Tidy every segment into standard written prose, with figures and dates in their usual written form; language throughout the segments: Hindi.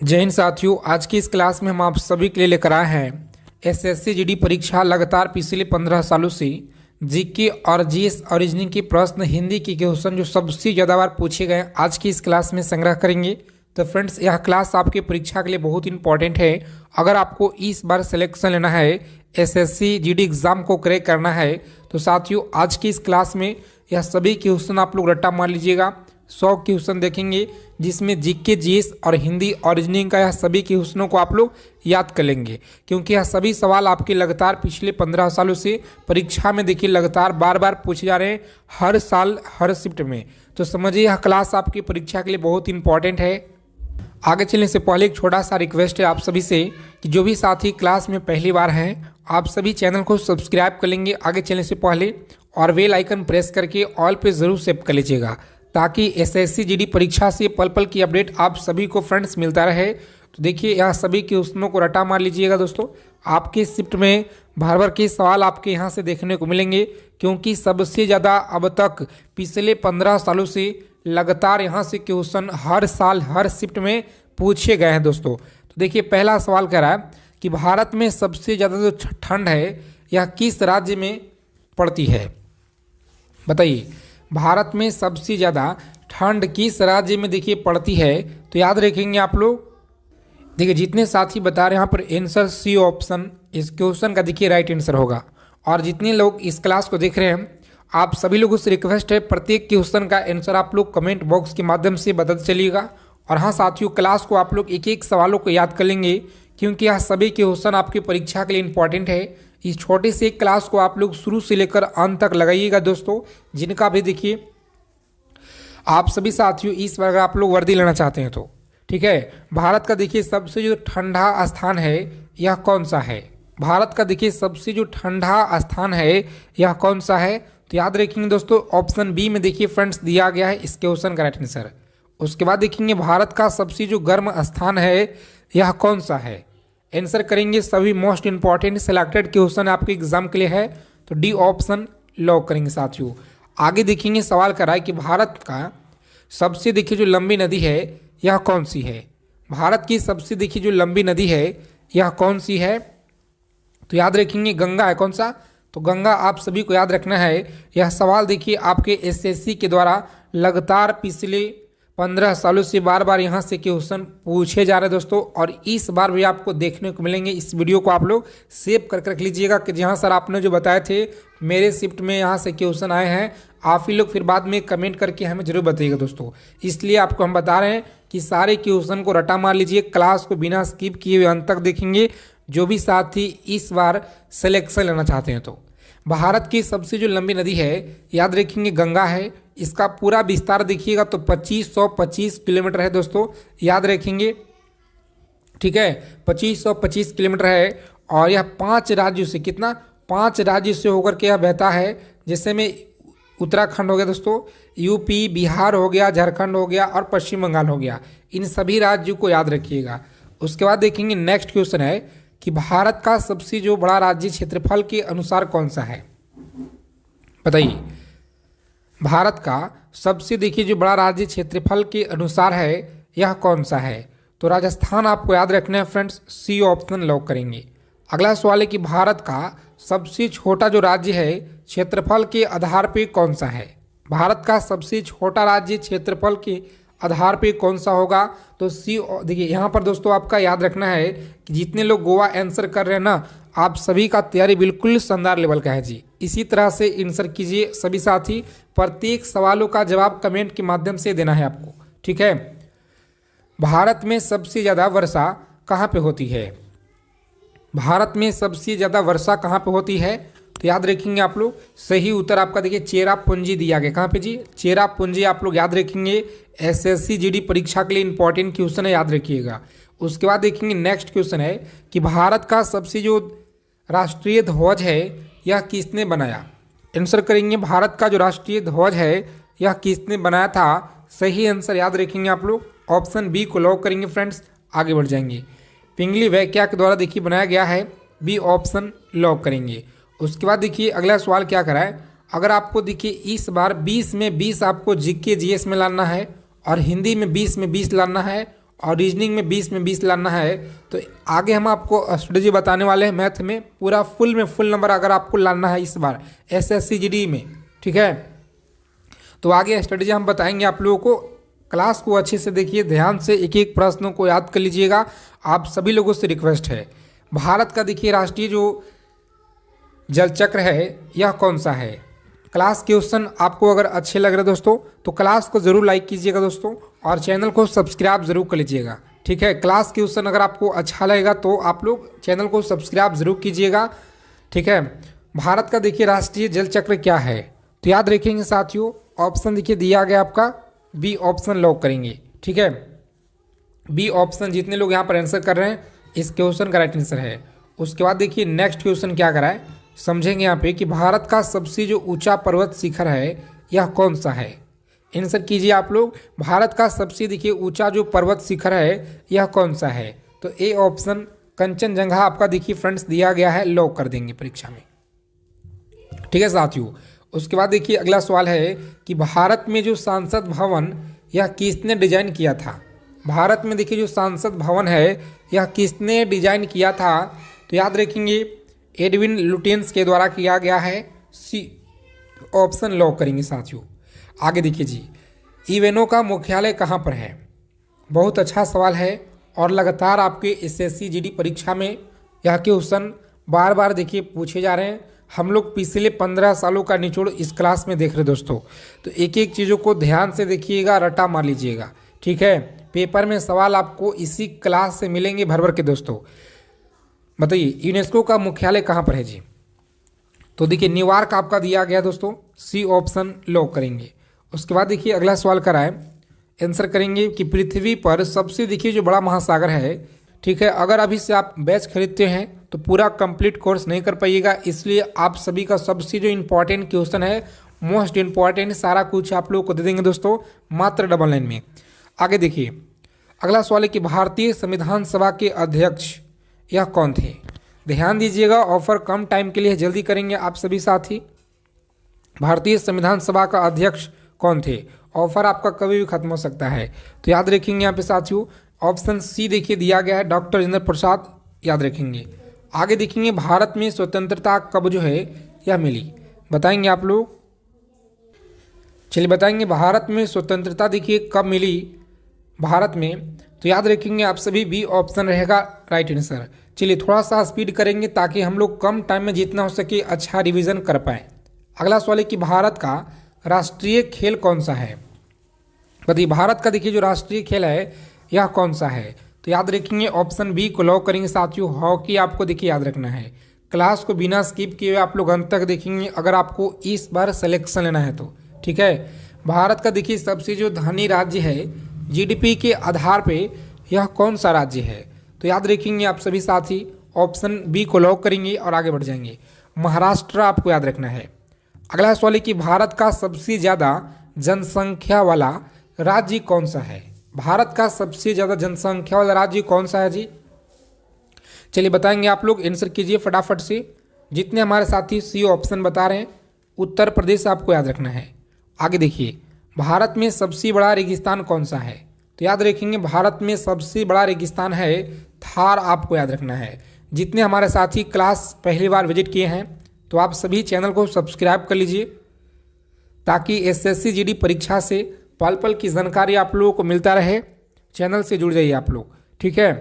जय हिंद साथियों, आज की इस क्लास में हम आप सभी के लिए लेकर आए हैं एसएससी जीडी परीक्षा लगातार पिछले 15 सालों से जीके और जीएस और रीजनिंग के प्रश्न हिंदी के क्वेश्चन जो सबसे ज़्यादा बार पूछे गए आज की इस क्लास में संग्रह करेंगे। तो फ्रेंड्स, यह क्लास आपके परीक्षा के लिए बहुत इंपॉर्टेंट है। अगर आपको इस बार सिलेक्शन लेना है, एसएससी जीडी एग्ज़ाम को क्रैक करना है, तो साथियों आज की इस क्लास में यह सभी क्वेश्चन आप लोग रट्टा मार लीजिएगा। 100 क्वेश्चन देखेंगे जिसमें जीके जीएस और हिंदी और रीजनिंग का यह सभी क्वेश्चनों को आप लोग याद कर लेंगे, क्योंकि यह सभी सवाल आपके लगातार पिछले 15 सालों से परीक्षा में देखिए लगातार बार बार पूछे जा रहे हैं, हर साल हर शिफ्ट में। तो समझिए यह क्लास आपकी परीक्षा के लिए बहुत इंपॉर्टेंट है। आगे चलने से पहले एक छोटा सा रिक्वेस्ट है आप सभी से कि जो भी साथी क्लास में पहली बार हैं, आप सभी चैनल को सब्सक्राइब कर लेंगे आगे चलने से पहले, और बेल आइकन प्रेस करके ऑल पे ज़रूर सेव कर लीजिएगा, ताकि एसएससी जीडी परीक्षा से पल पल की अपडेट आप सभी को फ्रेंड्स मिलता रहे। तो देखिए यहाँ सभी क्वेश्चनों को रटा मार लीजिएगा दोस्तों। आपके शिफ्ट में भर भर के सवाल आपके यहाँ से देखने को मिलेंगे, क्योंकि सबसे ज़्यादा अब तक पिछले 15 सालों से लगातार यहाँ से क्वेश्चन हर साल हर शिफ्ट में पूछे गए हैं दोस्तों। तो देखिए पहला सवाल कह रहा है कि भारत में सबसे ज़्यादा जो ठंड है यह किस राज्य में पड़ती है? बताइए, भारत में सबसे ज़्यादा ठंड किस राज्य में देखिए पड़ती है? तो याद रखेंगे आप लोग। देखिए जितने साथी बता रहे हैं यहाँ पर आंसर सी ऑप्शन इस क्वेश्चन का देखिए राइट आंसर होगा। और जितने लोग इस क्लास को देख रहे हैं, आप सभी लोगों से रिक्वेस्ट है प्रत्येक क्वेश्चन का आंसर आप लोग कमेंट बॉक्स के माध्यम से बताते चलिएगा। और हाँ साथियों, क्लास को आप लोग एक एक सवालों को याद कर लेंगे, क्योंकि यह सभी क्वेश्चन आपकी परीक्षा के लिए इंपॉर्टेंट है। इस छोटे से एक क्लास को आप लोग शुरू से लेकर अंत तक लगाइएगा दोस्तों। जिनका भी देखिए आप सभी साथियों इस बार अगर आप लोग वर्दी लेना चाहते हैं तो ठीक है। भारत का देखिए सबसे जो ठंडा स्थान है यह कौन सा है? भारत का देखिए सबसे जो ठंडा स्थान है यह कौन सा है? तो याद रखेंगे दोस्तों, ऑप्शन बी में देखिए फ्रेंड्स दिया गया है इस क्वेश्चन का राइट आंसर। उसके बाद देखेंगे भारत का सबसे जो गर्म स्थान है यह कौन सा है? आंसर करेंगे सभी मोस्ट इंपॉर्टेंट सिलेक्टेड क्वेश्चन आपके एग्जाम के लिए है, तो डी ऑप्शन लॉक करेंगे साथियों। आगे देखेंगे सवाल कर रहा है कि भारत का सबसे देखिए जो लंबी नदी है यह कौन सी है? भारत की सबसे देखिए जो लंबी नदी है यह कौन सी है? तो याद रखेंगे गंगा है। कौन सा? तो गंगा आप सभी को याद रखना है। यह सवाल देखिए आपके एसएससी के द्वारा लगातार पिछले 15 सालों से बार बार यहाँ से क्वेश्चन पूछे जा रहे हैं दोस्तों, और इस बार भी आपको देखने को मिलेंगे। इस वीडियो को आप लोग सेव करके रख लीजिएगा कि जहाँ सर आपने जो बताए थे मेरे शिफ्ट में यहाँ से क्वेश्चन आए हैं, आप ही लोग फिर बाद में कमेंट करके हमें जरूर बताइएगा दोस्तों। इसलिए आपको हम बता रहे हैं कि सारे क्वेश्चन को रटा मार लीजिए, क्लास को बिना स्किप किए हुए अंत तक देखेंगे, जो भी साथी इस बार सिलेक्शन लेना चाहते हैं। तो भारत की सबसे जो लंबी नदी है याद रखेंगे गंगा है। इसका पूरा विस्तार देखिएगा तो 2525 किलोमीटर है दोस्तों, याद रखेंगे ठीक है। 2525 किलोमीटर है, और यह 5 राज्यों से कितना 5 राज्यों से होकर के यह बहता है, जैसे में उत्तराखंड हो गया दोस्तों, यूपी बिहार हो गया, झारखंड हो गया और पश्चिम बंगाल हो गया। इन सभी राज्यों को याद रखिएगा। उसके बाद देखेंगे नेक्स्ट क्वेश्चन है कि भारत का सबसे जो बड़ा राज्य क्षेत्रफल के अनुसार कौन सा है? बताइए, भारत का सबसे देखिए जो बड़ा राज्य क्षेत्रफल के अनुसार है यह कौन सा है? तो राजस्थान आपको याद रखना है फ्रेंड्स, सी ऑप्शन लॉक करेंगे। अगला सवाल है कि भारत का सबसे छोटा जो राज्य है क्षेत्रफल के आधार पे कौन सा है? भारत का सबसे छोटा राज्य क्षेत्रफल के आधार पे कौन सा होगा? तो सी। देखिए यहाँ पर दोस्तों आपका याद रखना है कि जितने लोग गोवा आंसर कर रहे हैं ना, आप सभी का तैयारी बिल्कुल शानदार लेवल का है जी। इसी तरह से आंसर कीजिए सभी साथी, प्रत्येक सवालों का जवाब कमेंट के माध्यम से देना है आपको, ठीक है। भारत में सबसे ज़्यादा वर्षा कहाँ पे होती है? भारत में सबसे ज़्यादा वर्षा कहाँ पे होती है? तो याद रखेंगे आप लोग, सही उत्तर आपका देखिए चेरापूंजी दिया गया। कहाँ पे जी? चेरापूंजी आप लोग याद रखेंगे। एसएससी जीडी परीक्षा के लिए इंपॉर्टेंट क्वेश्चन है, याद रखिएगा। उसके बाद देखेंगे नेक्स्ट क्वेश्चन है कि भारत का सबसे जो राष्ट्रीय ध्वज है यह किसने बनाया? आंसर करेंगे भारत का जो राष्ट्रीय ध्वज है यह किसने बनाया था? सही आंसर याद रखेंगे आप लोग, ऑप्शन बी को लॉक करेंगे फ्रेंड्स। आगे बढ़ जाएंगे, पिंगली वैक्या के द्वारा देखिए बनाया गया है, बी ऑप्शन लॉक करेंगे। उसके बाद देखिए अगला सवाल क्या करा है, अगर आपको देखिए इस बार 20 में 20 आपको जीके जीएस में लाना है, और हिंदी में 20 में 20 लाना है, और रीजनिंग में 20 में 20 लाना है। तो आगे हम आपको स्ट्रेटजी बताने वाले हैं मैथ में पूरा फुल नंबर अगर आपको लाना है इस बार एसएससी जीडी में, ठीक है। तो आगे स्ट्रेटजी हम बताएंगे आप लोगों को। क्लास को अच्छे से देखिए, ध्यान से एक एक प्रश्नों को याद कर लीजिएगा। आप सभी लोगों से रिक्वेस्ट है, भारत का देखिए राष्ट्रीय जो जल चक्र है यह कौन सा है। क्लास के क्वेश्चन आपको अगर अच्छे लग रहे हैं दोस्तों तो क्लास को ज़रूर लाइक कीजिएगा दोस्तों, और चैनल को सब्सक्राइब जरूर कर लीजिएगा, ठीक है। क्लास के क्वेश्चन अगर आपको अच्छा लगेगा तो आप लोग चैनल को सब्सक्राइब जरूर कीजिएगा, ठीक है। भारत का देखिए राष्ट्रीय जल चक्र क्या है, तो याद रखेंगे साथियों, ऑप्शन देखिए दिया गया आपका बी ऑप्शन लॉक करेंगे, ठीक है। बी ऑप्शन जितने लोग यहाँ पर आंसर कर रहे हैं इस क्वेश्चन का राइट आंसर है। उसके बाद देखिए नेक्स्ट क्वेश्चन क्या करा है समझेंगे यहाँ पे कि भारत का सबसे जो ऊंचा पर्वत शिखर है यह कौन सा है। आंसर कीजिए आप लोग, भारत का सबसे देखिए ऊंचा जो पर्वत शिखर है यह कौन सा है। तो ए ऑप्शन कंचनजंगा आपका देखिए फ्रेंड्स दिया गया है, लॉक कर देंगे परीक्षा में, ठीक है साथियों। उसके बाद देखिए अगला सवाल है कि भारत में जो संसद भवन यह किसने डिजाइन किया था। भारत में देखिए जो संसद भवन है यह किसने डिजाइन किया था, तो याद रखेंगे एडविन लुटियंस के द्वारा किया गया है, सी ऑप्शन लॉक करेंगे साथियों। आगे देखिए जी, इवेनो का मुख्यालय कहाँ पर है। बहुत अच्छा सवाल है और लगातार आपके एसएससी जीडी परीक्षा में यह क्वेश्चन बार बार देखिए पूछे जा रहे हैं। हम लोग पिछले 15 सालों का निचोड़ इस क्लास में देख रहे दोस्तों, तो एक एक चीज़ों को ध्यान से देखिएगा, रटा मार लीजिएगा, ठीक है। पेपर में सवाल आपको इसी क्लास से मिलेंगे भर भर के दोस्तों। बताइए यूनेस्को का मुख्यालय कहाँ पर है जी, तो देखिए न्यूयॉर्क आपका दिया गया दोस्तों, सी ऑप्शन लॉक करेंगे। उसके बाद देखिए अगला सवाल कराए, आंसर करेंगे कि पृथ्वी पर सबसे देखिए जो बड़ा महासागर है, ठीक है। अगर अभी से आप बैच खरीदते हैं तो पूरा कंप्लीट कोर्स नहीं कर पाइएगा, इसलिए आप सभी का सबसे जो इम्पोर्टेंट क्वेश्चन है, मोस्ट इम्पॉर्टेंट सारा कुछ आप लोगों को दे देंगे दोस्तों मात्र डबल लाइन में। आगे देखिए अगला सवाल है कि भारतीय संविधान सभा के अध्यक्ष यह कौन थे। ध्यान दीजिएगा, ऑफर कम टाइम के लिए जल्दी करेंगे आप सभी साथी। भारतीय संविधान सभा का अध्यक्ष कौन थे, ऑफर आपका कभी भी खत्म हो सकता है, तो याद रखेंगे यहाँ पे साथियों ऑप्शन सी देखिए दिया गया है, डॉक्टर राजेंद्र प्रसाद, याद रखेंगे। आगे देखेंगे भारत में स्वतंत्रता कब जो है यह मिली, बताएंगे आप लोग। चलिए बताएंगे भारत में स्वतंत्रता देखिए कब मिली भारत में, तो याद रखेंगे आप सभी बी ऑप्शन रहेगा राइट आंसर। चलिए थोड़ा सा स्पीड करेंगे ताकि हम लोग कम टाइम में जितना हो सके अच्छा रिवीजन कर पाए। अगला सवाल है कि भारत का राष्ट्रीय खेल कौन सा है। बताइए भारत का देखिए जो राष्ट्रीय खेल है यह कौन सा है, तो याद रखेंगे ऑप्शन बी को लॉक करेंगे साथियों, हॉकी आपको देखिए याद रखना है। क्लास को बिना स्किप किए आप लोग अंत तक देखेंगे अगर आपको इस बार सिलेक्शन लेना है तो, ठीक है। भारत का देखिए सबसे जो धनी राज्य है जीडीपी के आधार पे यह कौन सा राज्य है, तो याद रखेंगे आप सभी साथी ऑप्शन बी को लॉक करेंगे और आगे बढ़ जाएंगे। महाराष्ट्र आपको याद रखना है। अगला सवाल है कि भारत का सबसे ज़्यादा जनसंख्या वाला राज्य कौन सा है। भारत का सबसे ज़्यादा जनसंख्या वाला राज्य कौन सा है जी, चलिए बताएंगे आप लोग, आंसर कीजिए फटाफट से। जितने हमारे साथी सी ऑप्शन बता रहे हैं उत्तर प्रदेश आपको याद रखना है। आगे देखिए भारत में सबसे बड़ा रेगिस्तान कौन सा है, तो याद रखेंगे भारत में सबसे बड़ा रेगिस्तान है थार, आपको याद रखना है। जितने हमारे साथी क्लास पहली बार विजिट किए हैं तो आप सभी चैनल को सब्सक्राइब कर लीजिए ताकि एसएससी जीडी परीक्षा से पल पल की जानकारी आप लोगों को मिलता रहे। चैनल से जुड़ जाइए आप लोग, ठीक है।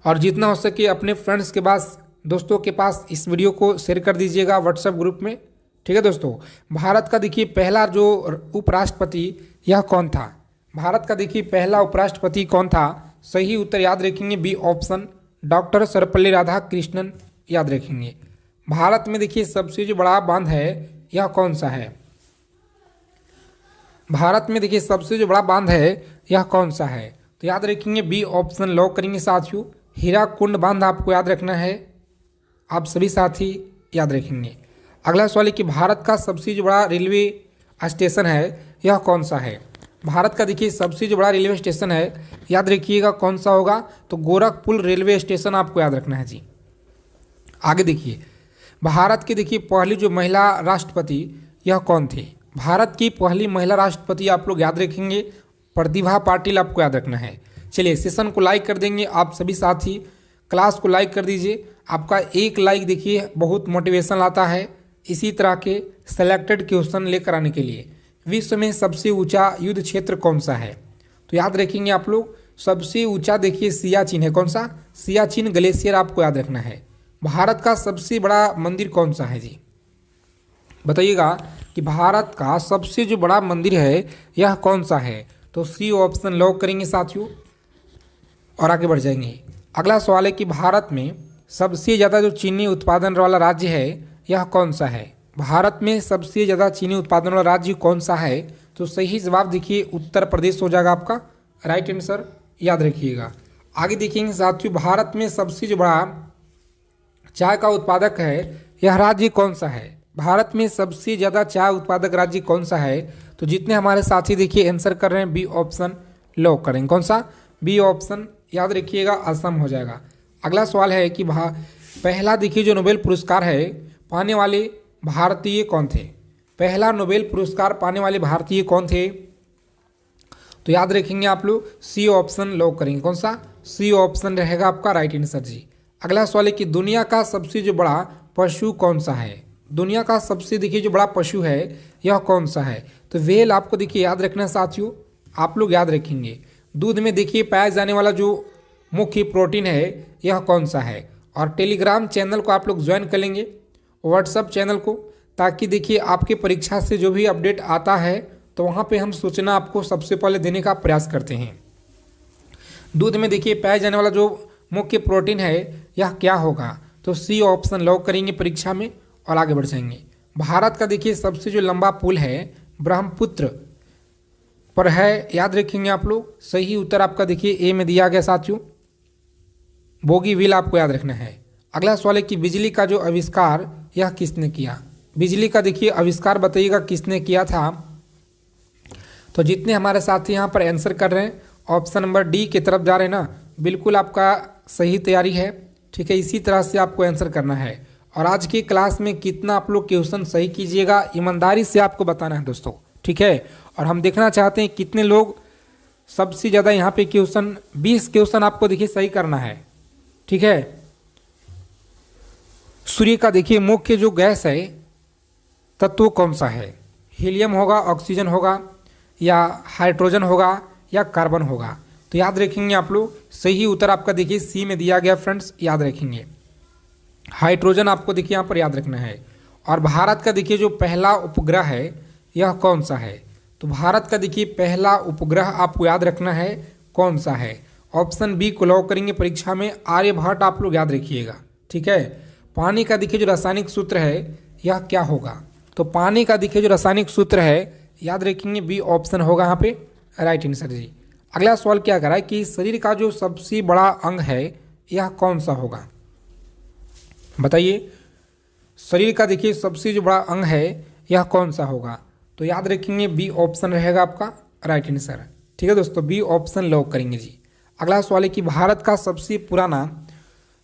और जितना हो सके अपने फ्रेंड्स के पास, दोस्तों के पास इस वीडियो को शेयर कर दीजिएगा व्हाट्सएप ग्रुप में, ठीक है दोस्तों। भारत का देखिए पहला जो उपराष्ट्रपति यह कौन था, भारत का देखिए पहला उपराष्ट्रपति कौन था, सही उत्तर याद रखेंगे B option doctor Sarvepalli Radhakrishnan, याद रखेंगे। भारत में देखिए सबसे जो बड़ा बांध है यह कौन सा है, भारत में देखिए सबसे जो बड़ा बांध है यह कौन सा है, तो याद रखेंगे बी ऑप्शन लॉक करेंगे साथियों, हीराकुंड बांध आपको याद रखना है, आप सभी साथी याद रखेंगे। अगला सवाल है कि भारत का सबसे जो बड़ा रेलवे स्टेशन है यह कौन सा है। भारत का देखिए सबसे जो बड़ा रेलवे स्टेशन है याद रखिएगा कौन सा होगा, तो गोरखपुर रेलवे स्टेशन आपको याद रखना है जी। आगे देखिए भारत की देखिए पहली जो महिला राष्ट्रपति यह कौन थी, भारत की पहली महिला राष्ट्रपति आप लोग याद रखेंगे प्रतिभा पाटिल, आपको याद रखना है। चलिए सेशन को लाइक कर देंगे आप सभी साथी, क्लास को लाइक कर दीजिए। आपका एक लाइक देखिए बहुत मोटिवेशन लाता है इसी तरह के सेलेक्टेड क्वेश्चन लेकर आने के लिए। विश्व में सबसे ऊंचा युद्ध क्षेत्र कौन सा है? तो याद रखेंगे आप लोग, सबसे ऊंचा देखिए सियाचिन है। कौन सा? सियाचिन ग्लेशियर आपको याद रखना है। भारत का सबसे बड़ा मंदिर कौन सा है जी? बताइएगा कि भारत का सबसे जो बड़ा मंदिर है यह कौन सा है? तो सी ऑप्शन लॉक करेंगे साथियों और आगे बढ़ जाएंगे। अगला सवाल है कि भारत में सबसे ज़्यादा जो चीनी उत्पादन वाला राज्य है यह कौन सा है? भारत में सबसे ज़्यादा चीनी उत्पादन वाला राज्य कौन सा है? तो सही जवाब देखिए उत्तर प्रदेश हो जाएगा आपका राइट आंसर, याद रखिएगा। आगे देखेंगे साथियों, भारत में सबसे जो बड़ा चाय का उत्पादक है यह राज्य कौन सा है? भारत में सबसे ज़्यादा चाय उत्पादक राज्य कौन सा है? तो जितने हमारे साथी देखिए आंसर कर रहे हैं बी ऑप्शन लॉक करेंगे। कौन सा? बी ऑप्शन, याद रखिएगा असम हो जाएगा। अगला सवाल है कि पहला देखिए जो नोबेल पुरस्कार है पाने वाले भारतीय कौन थे? पहला नोबेल पुरस्कार पाने वाले भारतीय कौन थे? तो याद रखेंगे आप लोग सी ऑप्शन लॉक करेंगे। कौन सा? सी ऑप्शन रहेगा आपका राइट आंसर जी। अगला सवाल है कि दुनिया का सबसे जो बड़ा पशु कौन सा है? दुनिया का सबसे देखिए जो बड़ा पशु है यह कौन सा है? तो व्हेल आपको देखिए याद रखना साथियों, आप लोग याद रखेंगे। दूध में देखिए पाया जाने वाला जो मुख्य प्रोटीन है यह कौन सा है? और टेलीग्राम चैनल को आप लोग ज्वाइन कर लेंगे, व्हाट्सअप चैनल को, ताकि देखिए आपके परीक्षा से जो भी अपडेट आता है तो वहाँ पे हम सूचना आपको सबसे पहले देने का प्रयास करते हैं। दूध में देखिए पाया जाने वाला जो मुख्य प्रोटीन है यह क्या होगा? तो सी ऑप्शन लॉक करेंगे परीक्षा में और आगे बढ़ जाएंगे। भारत का देखिए सबसे जो लंबा पुल है ब्रह्मपुत्र पर है, याद रखेंगे आप लोग। सही उत्तर आपका देखिए ए में दिया गया साथियों, बोगीविल आपको याद रखना है। अगला सवाल है कि बिजली का जो आविष्कार यह किसने किया? बिजली का देखिए आविष्कार बताइएगा किसने किया था? तो जितने हमारे साथी यहाँ पर आंसर कर रहे हैं ऑप्शन नंबर डी की तरफ जा रहे हैं ना, बिल्कुल आपका सही तैयारी है। ठीक है, इसी तरह से आपको आंसर करना है। और आज की क्लास में कितना आप लोग क्वेश्चन सही कीजिएगा ईमानदारी से आपको बताना है दोस्तों। ठीक है, और हम देखना चाहते हैं कितने लोग सबसे ज़्यादा यहाँ पे क्वेश्चन 20 क्वेश्चन आपको देखिए सही करना है। ठीक है, सूर्य का देखिए मुख्य जो गैस है तत्व कौन सा है? हीलियम होगा, ऑक्सीजन होगा, या हाइड्रोजन होगा, या कार्बन होगा? तो याद रखेंगे आप लोग, सही उत्तर आपका देखिए सी में दिया गया फ्रेंड्स, याद रखेंगे। हाइड्रोजन आपको देखिए यहाँ पर याद रखना है। और भारत का देखिए जो पहला उपग्रह है यह कौन सा है? तो भारत का देखिए पहला उपग्रह आपको याद रखना है कौन सा है? ऑप्शन बी को लॉक करेंगे परीक्षा में, आर्यभट्ट आप लोग याद रखिएगा। ठीक है, पानी का देखिए जो रासायनिक सूत्र है यह क्या होगा? तो पानी का देखिए जो रासायनिक सूत्र है याद रखेंगे बी ऑप्शन होगा यहाँ पे राइट आंसर जी। अगला सवाल क्या करा है कि शरीर का जो सबसे बड़ा अंग है यह कौन सा होगा? बताइए, शरीर का देखिए सबसे जो बड़ा अंग है यह कौन सा होगा? तो याद रखेंगे बी ऑप्शन रहेगा आपका राइट आंसर। ठीक है दोस्तों, बी ऑप्शन लॉक करेंगे जी। अगला सवाल है कि भारत का सबसे पुराना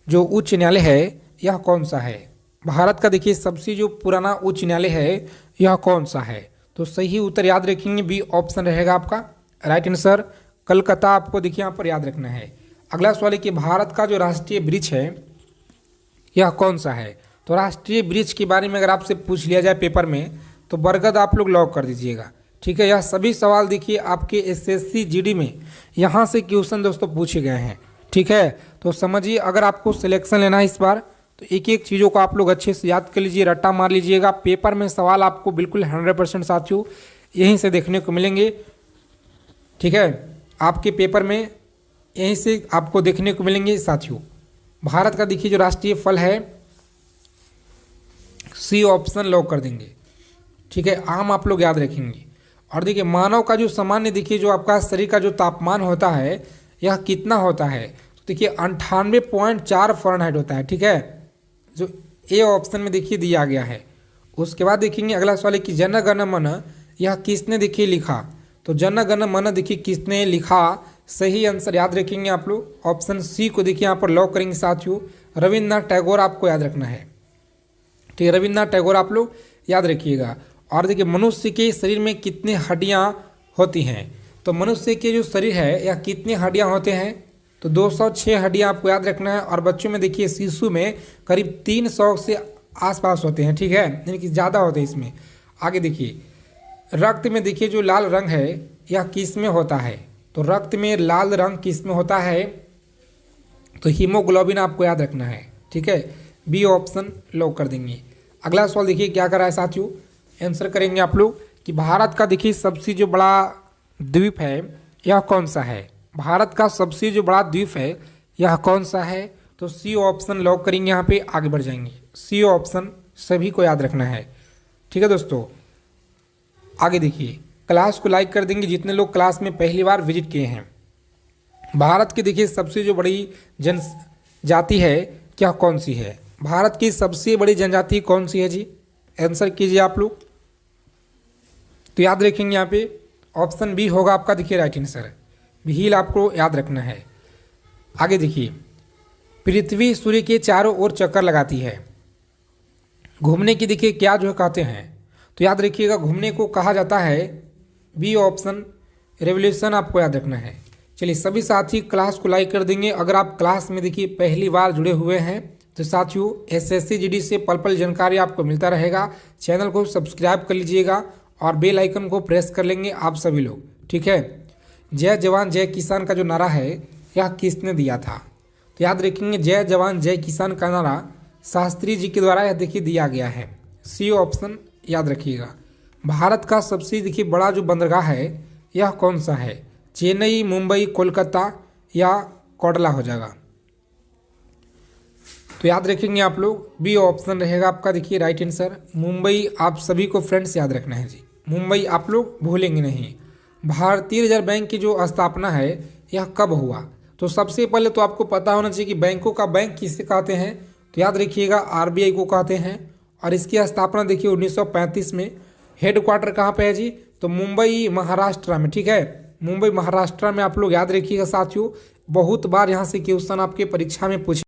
जो उच्च न्यायालय है यह कौन सा है? भारत का देखिए सबसे जो पुराना उच्च न्यायालय है यह कौन सा है? तो सही उत्तर याद रखेंगे बी ऑप्शन रहेगा आपका राइट आंसर, कलकत्ता आपको देखिए यहाँ पर याद रखना है। अगला सवाल है कि भारत का जो राष्ट्रीय वृक्ष है यह कौन सा है? तो राष्ट्रीय वृक्ष के बारे में अगर आपसे पूछ लिया जाए पेपर में तो बरगद आप लोग लॉक कर दीजिएगा। ठीक है, यह सभी सवाल देखिए आपके एसएससी जीडी में यहाँ से क्वेश्चन दोस्तों पूछे गए हैं। ठीक है, तो समझिए अगर आपको सिलेक्शन लेना है इस बार तो एक एक चीज़ों को आप लोग अच्छे से याद कर लीजिए, रट्टा मार लीजिएगा। पेपर में सवाल आपको बिल्कुल 100% साथियों यहीं से देखने को मिलेंगे। ठीक है, आपके पेपर में यहीं से आपको देखने को मिलेंगे साथियों। भारत का देखिए जो राष्ट्रीय फल है सी ऑप्शन लॉक कर देंगे। ठीक है, आम आप लोग याद रखेंगे। और देखिए मानव का जो सामान्य देखिए जो आपका शरीर का जो तापमान होता है यह कितना होता है? तो देखिए 98.4 फ़ारेनहाइट होता है। ठीक है, जो ए ऑप्शन में देखिए दिया गया है। उसके बाद देखेंगे अगला सवाल है कि जन गण मन यह किसने देखिए लिखा? तो जन गण मन देखिए किसने लिखा? सही आंसर याद रखेंगे आप लोग, ऑप्शन सी को देखिए यहाँ पर लॉक करेंगे साथियों, रविन्द्रनाथ टैगोर आपको याद रखना है। ठीक है, रविन्द्रनाथ टैगोर आप लोग याद रखिएगा। और देखिए मनुष्य के शरीर में कितनी हड्डियाँ होती हैं? तो मनुष्य के जो शरीर है यह कितनी हड्डियां होते हैं, तो 206 हड्डियां आपको याद रखना है। और बच्चों में देखिए शिशु में करीब 300 से आसपास होते हैं, ठीक है, यानी कि ज़्यादा होते हैं इसमें। आगे देखिए रक्त में देखिए जो लाल रंग है यह किस में होता है, तो रक्त में लाल रंग किस में होता है, तो हीमोग्लोबिन आपको याद रखना है, ठीक है, बी ऑप्शन लॉक कर देंगे। अगला सवाल देखिए क्या कर रहा है साथियों, आंसर करेंगे आप लोग कि भारत का देखिए सबसे जो बड़ा द्वीप है यह कौन सा है, भारत का सबसे जो बड़ा द्वीप है यह कौन सा है, तो सी ऑप्शन लॉक करेंगे। यहाँ पे आगे बढ़ जाएंगे, सी ऑप्शन सभी को याद रखना है, ठीक है दोस्तों। आगे देखिए क्लास को लाइक कर देंगे जितने लोग क्लास में पहली बार विजिट किए हैं। भारत की देखिए सबसे जो बड़ी जनजाति है क्या कौन सी है, भारत की सबसे बड़ी जनजाति कौन सी है जी, आंसर कीजिए आप लोग। तो याद रखेंगे यहाँ पे ऑप्शन बी होगा आपका देखिए राइट आंसर, भील आपको याद रखना है। आगे देखिए पृथ्वी सूर्य के चारों ओर चक्कर लगाती है, घूमने की देखिए क्या जो है कहते हैं, तो याद रखिएगा घूमने को कहा जाता है बी ऑप्शन रेवोल्यूशन आपको याद रखना है। चलिए सभी साथी क्लास को लाइक कर देंगे। अगर आप क्लास में देखिए पहली बार जुड़े हुए हैं तो साथियों एसएससी जीडी से पल पल जानकारी आपको मिलता रहेगा, चैनल को सब्सक्राइब कर लीजिएगा और बेल आइकन को प्रेस कर लेंगे आप सभी लोग, ठीक है। जय जवान जय किसान का जो नारा है यह किसने दिया था, तो याद रखेंगे जय जवान जय किसान का नारा शास्त्री जी के द्वारा यह देखिए दिया गया है, सी ऑप्शन याद रखिएगा। भारत का सबसे देखिए बड़ा जो बंदरगाह है यह कौन सा है, चेन्नई, मुंबई, कोलकाता या कोडला हो जाएगा, तो याद रखेंगे आप लोग बी ऑप्शन रहेगा आपका देखिए राइट आंसर, मुंबई। आप सभी को फ्रेंड्स याद रखना है जी, मुंबई आप लोग भूलेंगे नहीं। भारतीय रिजर्व बैंक की जो स्थापना है यह कब हुआ, तो सबसे पहले तो आपको पता होना चाहिए कि बैंकों का बैंक किसे कहते हैं, तो याद रखिएगा आरबीआई को कहते हैं। और इसकी स्थापना देखिए 1935 में। हेडक्वार्टर कहाँ पे है जी, तो मुंबई महाराष्ट्र में, ठीक है, मुंबई महाराष्ट्र में आप लोग याद रखिएगा साथियों। बहुत बार यहाँ से क्वेश्चन आपके परीक्षा में पूछे